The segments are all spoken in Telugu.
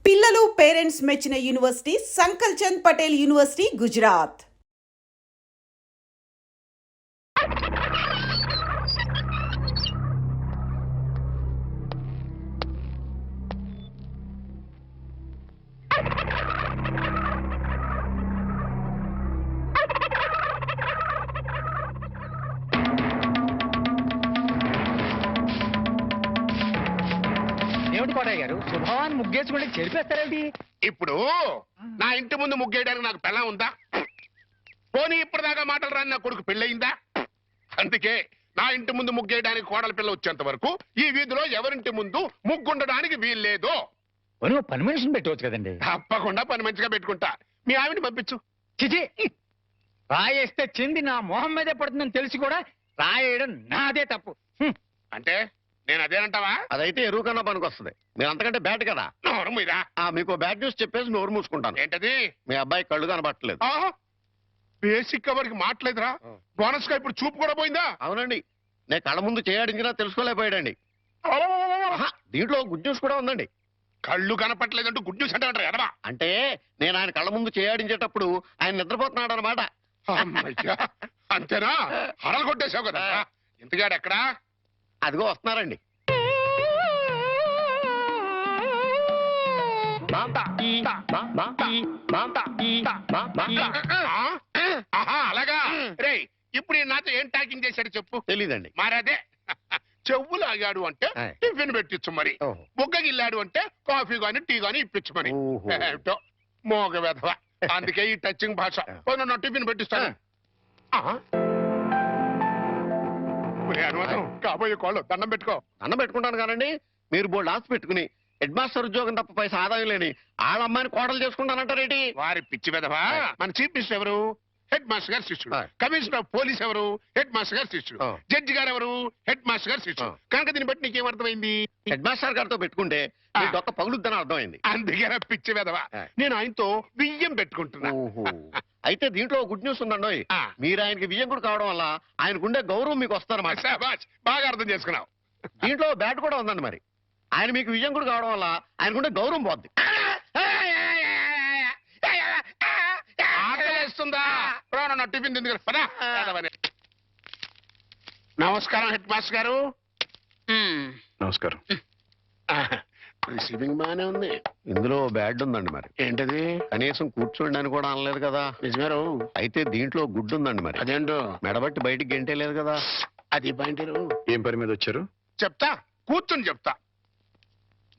పిల్లలు పేరెంట్స్ మెచ్చిన యూనివర్సిటీ సంకల్ చంద్ పటేల్ యూనివర్సిటీ గుజరాత్. ఏమిటి కోటయ్య గారు శుభవాన్ని ముగ్గేసుకుంటే చెరిపేస్తారేంటి? ఇప్పుడు నా ఇంటి ముందు ముగ్గేయడానికి నాకు పెళ్ళం ఉందా? పోనీ ఇప్పటిదాకా మాటలు రాని నా కొడుకు పెళ్ళయిందా? అందుకే నా ఇంటి ముందు ముగ్గేయడానికి కోడల పిల్ల వచ్చేంత వరకు ఈ వీధిలో ఎవరింటి ముందు ముగ్గుండడానికి వీల్లేదు. నువ్వు పని మనిషిని పెట్టవచ్చు కదండి. తప్పకుండా పని మంచిగా పెట్టుకుంటా. మీ ఆవిడ పంపించు. చిచి, రాయేస్తే చెంది నా మొహం మీదే పడుతుందని తెలిసి కూడా రాయేయడం నాదే తప్పు. అంటే నేను అదేనంటావా? అదైతే ఎరువు కన్నా పనికి వస్తుంది. మీరు అంతకంటే బ్యాట్ కదా. నోరు మీరా. మీకు బ్యాడ్ న్యూస్ చెప్పేసి నోరు మూసుకుంటాను. ఏంటది? మీ అబ్బాయి కళ్ళు కనబట్టలేదు. బేసిక్ కవర్కి మాట్లేదురా. బోనస్ గా ఇప్పుడు చూపు కూడా పోయిందా? అవునండి, నేను కళ్ళ ముందు చేయడించినా తెలుసుకోలేకపోయాడండి. దీంట్లో గుడ్ న్యూస్ కూడా ఉందండి. కళ్ళు కనపట్లేదంటూ గుడ్ న్యూస్ అంటే ఎడవా? అంటే నేను ఆయన కళ్ళ ముందు చేయడించేటప్పుడు ఆయన నిద్రపోతున్నాడు అనమాట. అంతేనా? హరలు కొట్టేశావు కదా. ఇంతగాడు ఎక్కడా? అదిగో వస్తున్నారండి. అలాగా రే. ఇప్పుడు నాతో ఏం టాకింగ్ చేశాడు చెప్పు. తెలీదండి. మరదే చెవులు ఆగాడు అంటే టిఫిన్ పెట్టించు, మరి బుగ్గగిల్లాడు అంటే కాఫీ గాని టీ గాని ఇప్పించు మరి. ఏమిటో మోగ వెధవ. అందుకే ఈ టచింగ్ భాష. నా టిఫిన్ పెట్టిస్తాను. కాబోయే కోళ్ళు దండం పెట్టుకో. దండం పెట్టుకుంటాను కానండి. మీరు బోల్డ్ ఆస్తి పెట్టుకుని హెడ్ మాస్టర్ ఉద్యోగం తప్ప పైసా ఆదాయం లేని వాళ్ళ అమ్మాయిని కోడలు చేసుకుంటానంటారేంటి? వారి పిచ్చి వెధవా. మన చీఫ్ మినిస్టర్ ఎవరు? హెడ్ మాస్టర్ గారు శిష్యుడు. కమిషనర్ ఆఫ్ పోలీస్ ఎవరు? హెడ్ మాస్టర్ గారు శిష్యుడు. జడ్జి గారు ఎవరు? హెడ్ మాస్టర్ గారు శిష్యుడు. కనుక దీన్ని బట్టి నీకేమర్థమైంది? హెడ్ మాస్టర్ గారితో పెట్టుకుంటే ఒక పగులుద్దని అర్థమైంది. అందుకే పిచ్చి వెధవా. నేను ఆయనతో బియ్యం పెట్టుకుంటున్నా. అయితే దీంట్లో గుడ్ న్యూస్ ఉందండి. మీరు ఆయనకి వియ్యంకుడు కావడం వల్ల ఆయనకుండే గౌరవం మీకు వస్తారన్నమాట. బాగా అర్థం చేసుకున్నావు. దీంట్లో బ్యాట్ కూడా ఉందండి. మరి ఆయన మీకు వియ్యంకుడు కావడం వల్ల ఆయనకుండే గౌరవం పోద్ది. ఆకలిస్తుందా? టిఫిన్ తింది కదా. నమస్కారం హెడ్ మాస్టర్ గారు. నమస్కారం. రిసీవింగ్ బానే ఉంది. ఇందులో బ్యాడ్ ఉందండి. మరి ఏంటది? కనీసం కూర్చోండి అని కూడా అనలేదు కదా. నిజమేరు. అయితే దీంట్లో గుడ్ ఉందండి. మరి అదేంటో మెడబట్టి బయటికి గెంటే లేదు కదా. అది పాయింట్. ఏం పని మీద వచ్చారు? చెప్తా, కూర్చొని చెప్తా.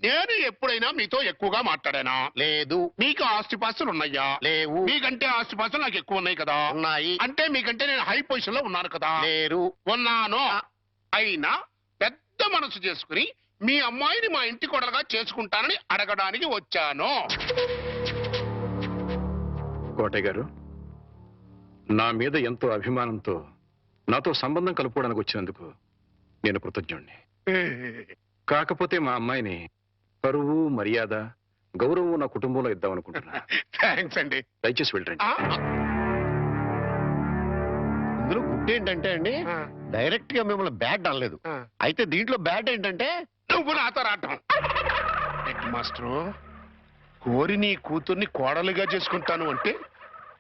నేను ఎప్పుడైనా మీతో ఎక్కువగా మాట్లాడానా? లేదు. మీకు ఆస్తిపాస్తులు ఉన్నాయా? లేవు. మీకంటే ఆస్తిపాస్తులు నాకు ఎక్కువ ఉన్నాయి కదా. ఉన్నాయి. అంటే మీకంటే నేను హై పొజిషన్ లో ఉన్నాను కదా. లేరు. ఉన్నాను. అయినా పెద్ద మనసు చేసుకుని మీ అమ్మాయిని మా ఇంటి కొడలుగా చేసుకుంటానని అడగడానికి వచ్చాను. కోటయ్య గారు, నా మీద ఎంతో అభిమానంతో నాతో సంబంధం కలుపుకోవడానికి వచ్చినందుకు నేను కృతజ్ఞుణ్ణి. కాకపోతే మా అమ్మాయిని పరువు, మర్యాద, గౌరవం నా కుటుంబంలో ఇద్దామనుకుంటున్నా. థ్యాంక్స్ అండి. దయచేసి వెళ్ళండి. ఇందులో గుడ్ ఏంటంటే అండి, డైరెక్ట్ గా మిమ్మల్ని బ్యాడ్ అనలేదు. అయితే దీంట్లో బ్యాడ్ ఏంటంటే నువ్వు నాతో రావటం. హెడ్ మాస్టరు, కోరి నీ కూతుర్ని కోడలుగా చేసుకుంటాను అంటే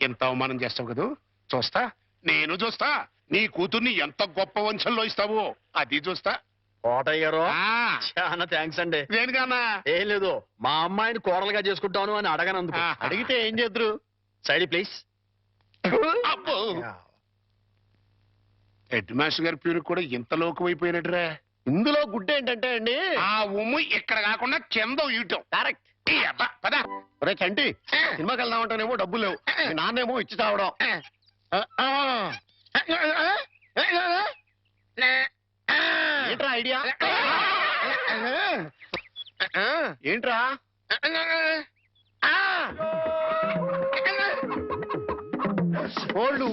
ఎంత అవమానం చేస్తావు కదా. చూస్తా, నేను చూస్తా. నీ కూతుర్ని ఎంత గొప్ప వంశంలో ఇస్తావో అది చూస్తా. కోటయ్య గారు చాలా థ్యాంక్స్ అండి. దేనికన్నా? ఏం లేదు, మా అమ్మాయిని కోడలుగా చేసుకుంటాను అని అడగనందుకు. అడిగితే ఏం చేద్దరు? Side please. అబ్బో, హెడ్ మాస్టర్ గారి పేరు కూడా ఇంత లోకమైపోయినట్రా. ఇందులో గుడ్ ఏంటంటే అండి, ఆ ఉమ్ము ఇక్కడ కాకుండా కింద ఇయటం. కరెక్ట్. పదా రే చంటి, సినిమాకి వెళ్దామంటానేమో డబ్బులు లేవు, మీ నాన్నేమో ఇచ్చి తావడం. ఏంట్రా ఐడియా? ఏంట్రా? కోళ్ళు.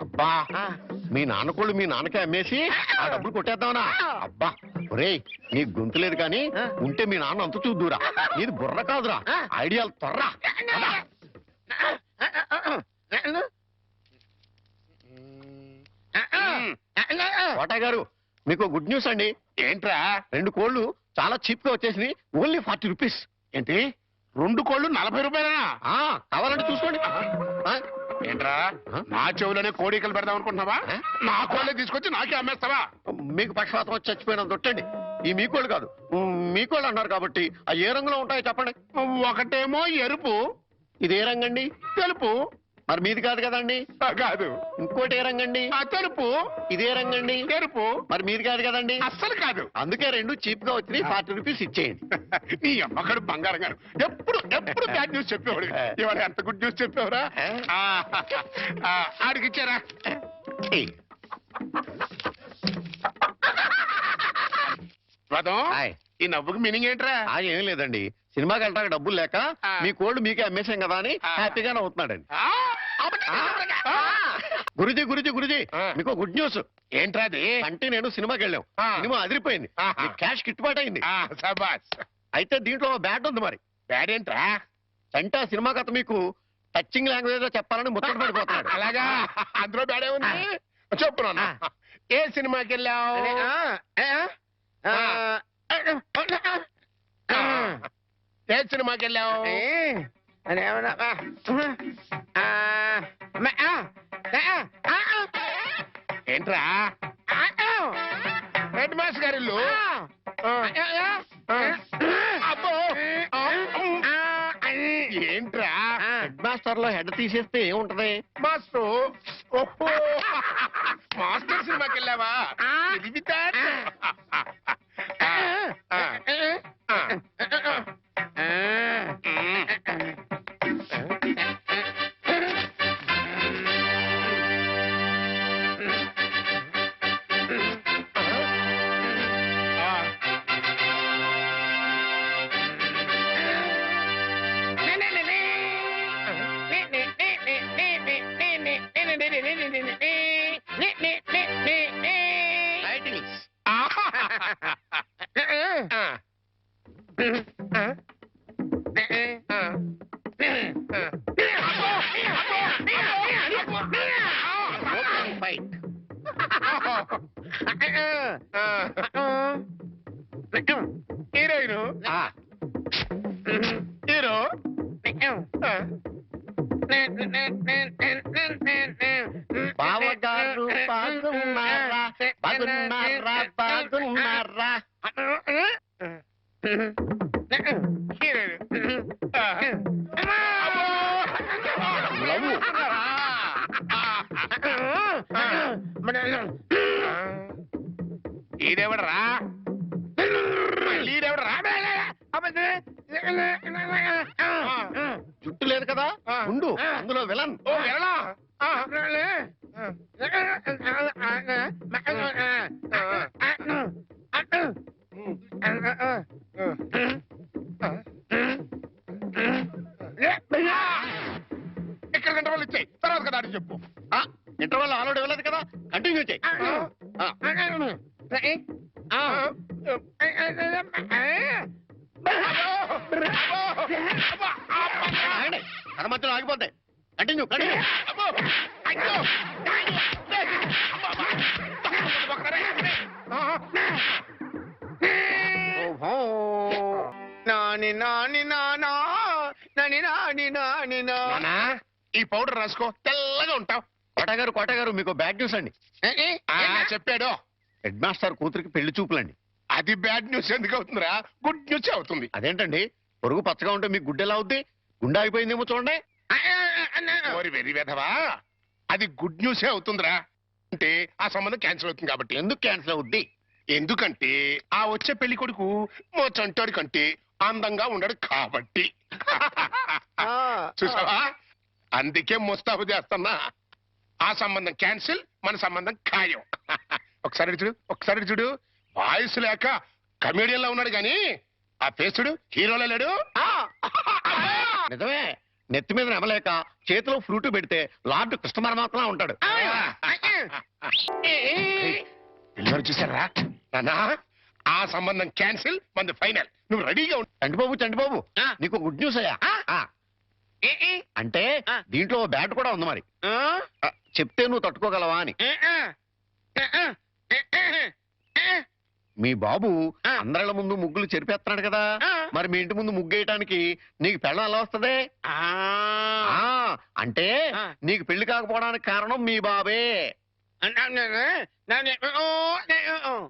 అబ్బా, మీ నాన్నకోళ్ళు మీ నాన్నకే అమ్మేసి ఆ డబ్బులు కొట్టేద్దామనా? అబ్బా ఒరేయ్, నీ గొంతు లేదు కానీ ఉంటే మీ నాన్న అంత చూద్దురా. నీది బుర్ర కాదురా, ఐడియాలు త్వరరా. కోటయ్య గారు మీకు గుడ్ న్యూస్ అండి. ఏంట్రా 2 కోళ్లు చాలా చీప్ గా వచ్చేసి ఓన్లీ 40 రూపీస్. ఏంటి 2 కోళ్ళు 40 రూపాయలనా? కావాలంటే చూసుకోండి. ఏంట్రా నా చెవులోనే కోడికలు పెడదాం అనుకుంటున్నావా? నా కోళ్ళే తీసుకొచ్చి నాకే అమ్మేస్తావా? మీకు పక్షపాతం వచ్చి చచ్చిపోయినంత దొట్టండి. ఈ మీకోళ్ళు కాదు, మీకోళ్ళు అన్నారు కాబట్టి ఆ ఏ రంగులో ఉంటాయో చెప్పండి. ఒకటేమో ఎరుపు, ఇది ఏ రంగండి? తెలుపు. మరి మీది కాదు కదండి. కాదు. ఇంకోటి ఏ రంగండి? తెలుపు. ఇదే రంగండి? ఎరుపు. మరి మీది కాదు కదండి. అస్సలు కాదు. అందుకే 2 చీప్ గా వచ్చి 40 రూపీస్ ఇచ్చేయండి. నీ అమ్మగారు బంగారం గారు ఎప్పుడు ఎప్పుడు బ్యాడ్ న్యూస్ చెప్పేవాడు. ఇవాళ ఎంత గుడ్ న్యూస్ చెప్పేవరా? ఆడికి ఇచ్చారా? రథం, ఈ నవ్వుకి మీనింగ్ ఏంట్రా? ఏం లేదండి, సినిమాకి వెళ్ళడానికి డబ్బులు లేక మీ కోళ్ళు మీకే అమ్మేశాం కదా అని హ్యాపీగానే అవుతున్నాడండి. గురుజీ గురుజీ గురుజీ మీకు గుడ్ న్యూస్. ఏంట్రా అది? అంటే నేను సినిమాకి వెళ్ళాం, సినిమా అదిరిపోయింది, క్యాష్ గిట్టుబాటు అయింది. సబాస్. అయితే దీంట్లో బ్యాడ్ ఉంది. మరి బ్యాడ్ ఏంట్రా? అంటే ఆ సినిమా కథ మీకు టచింగ్ లాంగ్వేజ్ లో చెప్పాలని ముచ్చట పడిపోతున్నాడు. అలాగా? అందులో బ్యాడే ఉంది. చెప్పు నాన్న, ఏ సినిమాకి వెళ్ళావు? ఏ సినిమాకి వెళ్ళావు? ఏంట్రా? హెడ్ మాస్టర్ గారి ఇల్లు. అబ్బో! ఏంట్రా? హెడ్ మాస్టర్ లో హెడ్ తీసేస్తే ఏముంటది? మాస్టర్. ఓహో, మాస్టర్ సినిమాకి వెళ్ళావా? తెలివితే హీరోయిన్ హీరో బావగారు బాగున్నారా? బాగున్నారా? బాగున్నారా? ఈడెవడరా? ఈడెవడరా? జుట్టు లేదు కదా, ఉండు, అందులో విలన్. ఓ వెళ్ళా. ఇక్కడ గంట వాళ్ళు ఇచ్చాయి, తర్వాత కదా అని చెప్పు. ఇంటర్వల్ ఆల్రెడీ ఇవ్వలేదు కదా, కంటిన్యూ చేయి. తన మధ్యలో ఆగిపోతాయి. Continue continue. ఈ పౌడర్ రాసుకో, తెల్లగా ఉంటావు. కోటగారు మీకు బ్యాడ్ న్యూస్ అండి. చెప్పాడు. హెడ్ మాస్టర్ కూతురికి పెళ్లి చూపులండి. అది బ్యాడ్ న్యూస్ ఎందుకు అవుతుందిరా? గుడ్ న్యూస్ అవుతుంది. అదేంటండి, పొరుగు పచ్చగా ఉంటే మీకు గుడ్డ ఎలా అవుద్ది? గుండె అయిపోయిందేమో చూడండి. ఓరి వెర్రి వెధవా, అది గుడ్ న్యూసే అవుతుందిరా. అంటే ఆ సంబంధం క్యాన్సిల్ అవుతుంది కాబట్టి. ఎందుకు క్యాన్సిల్ అవుద్ది? ఎందుకంటే ఆ వచ్చే పెళ్లి కొడుకు మా చంటాడి కంటే అందంగా ఉండడు కాబట్టి. చూసావా, అందుకే ముస్తాబు చేస్తున్నా. ఆ సంబంధం క్యాన్సిల్, మన సంబంధం ఖాయం. ఒకసారి చూడు, ఒకసారి చూడు. వాయిస్ లేక కమేడియన్ లా ఉన్నాడు గాని ఆ ఫేసుడు హీరోలో లేడు. నిజమే, నెత్తి మీద నెమలేక చేతిలో ఫ్రూట్ పెడితే లార్డ్ కృష్ణపరమాత్మలా ఉంటాడు. పిల్లలు చూసారా నాన్నా? ఆ సంబంధం క్యాన్సిల్, మంది ఫైనల్. నువ్వు రెడీగా ఉండు. చంటిబాబు నీకు గుడ్ న్యూస్ అయ్యా. అంటే దీంట్లో బ్యాట్ కూడా ఉంది. మరి చెప్తే నువ్వు తట్టుకోగలవా అని. మీ బాబు ఆ. అందరిళ్ళ ముందు ముగ్గులు చెరిపేస్తున్నాడు కదా ఆ. మరి మీ ఇంటి ముందు ముగ్గు వేయటానికి నీకు పెళ్ళం ఎలా వస్తది ఆ. అంటే ఆ. నీకు పెళ్లి కాకపోవడానికి కారణం మీ బాబే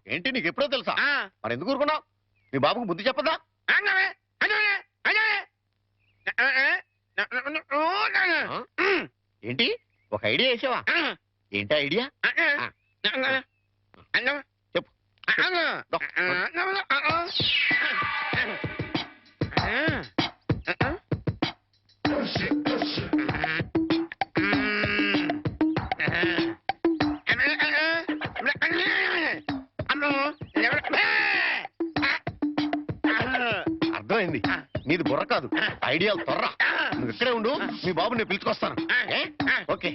ఏంటి నీకు ఎప్పుడో తెలుసా మరి ఎందుకు ఊరుకున్నావు మీ బాబుకు బుద్ధి చెప్పదా ఏంటి ఒక ఐడియా వేసావా ఏంటి ఐడియా చెప్పు అర్థమైంది నీది బుర్ర కాదు ఐడియాలు త్వర నువ్వు ఇక్కడే ఉండు మీ బాబు నేను పిలుచుకొస్తాను ఏ? ఓకే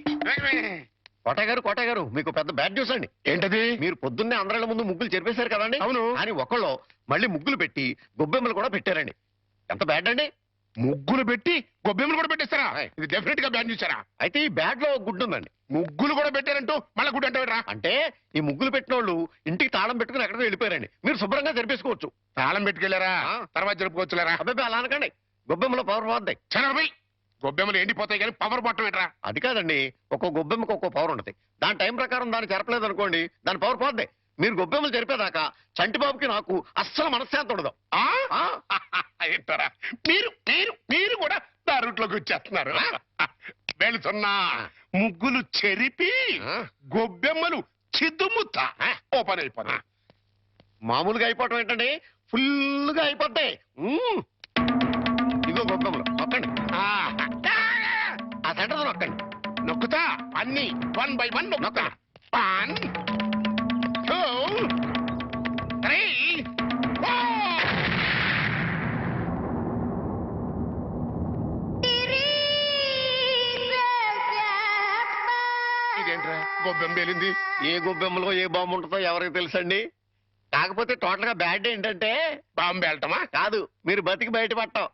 కోటయ్య గారు మీకు పెద్ద బ్యాడ్ న్యూస్ అండి ఏంటది? మీరు పొద్దున్నే అందరిళ్ళ ముందు ముగ్గులు చెరిపేశారు కదండి అవును. అని ఒకళ్ళు మళ్ళీ ముగ్గులు పెట్టి గొబ్బెమ్మలు కూడా పెట్టారండి ఎంత బ్యాడ్ అండి ముగ్గులు పెట్టి గొబ్బెమ్మలు కూడా పెట్టేస్తారా? ఆయ్. ఇది డెఫినెట్ గా బ్యాన్ చేశారా? అయితే ఈ బ్యాడ్ లో గుడ్డు ఉందండి ముగ్గులు కూడా పెట్టారంటూ మళ్ళా గుడ్డు అంటారా? అంటే ఈ ముగ్గులు పెట్టిన వాళ్ళు ఇంటికి తాళం పెట్టుకుని ఎక్కడికో వెళ్ళిపోయారండి మీరు శుభ్రంగా జరిపేసుకోవచ్చు తాళం పెట్టుకెళ్ళారా? ఆ. తర్వాత జరుపుకోవచ్చులేరా? అబ్బాయి అలా అనకండి గొబ్బెమ్మలో పవర్ పోద్దాయి చనరబై గొబ్బెమ్మలు ఎండిపోతాయి కానీ పవర్ బట్టం ఏంట్రా? అది కాదండి ఒక్కో గొబ్బెమ్మకి ఒక్కో పవర్ ఉంటుంది దాని టైం ప్రకారం దాన్ని చెరపలేదు అనుకోండి దాని పవర్ పోద్ది మీరు గొబ్బెమ్మలు జరిపేదాకా చంటిబాబుకి నాకు అస్సలు మనశ్శాంతి ఉండదు ఆ? ఆ, ఏంటారా మీరు మీరు మీరు కూడా నా రూట్లోకి వచ్చేస్తున్నారు. వెళుతున్నా ముగ్గులు చెరిపి ఆ. గొబ్బెమ్మలు చిద్దుముత్త ఓపెన్ అయిపోతా. మామూలుగా అయిపోవటం ఏంటండి ఫుల్గా అయిపోతాయి ఇదిగో గొబ్బెమ్మలు నొక్కండి ఆ సెంటర్ నొక్కండి నొక్కుతా అన్ని 1 by 1 నొక్కుతా. 1 2 3 4. ఇదేంట్రా గొబ్బెమ్మ పేలింది? ఏ గొబ్బెమ్మలో ఏ బాంబు ఉంటుందో ఎవరికి తెలుసండి కాకపోతే టోటల్ గా బ్యాడ్ ఏంటంటే బాంబు వెళ్ళటమా? కాదు మీరు బతికి బయటపడటం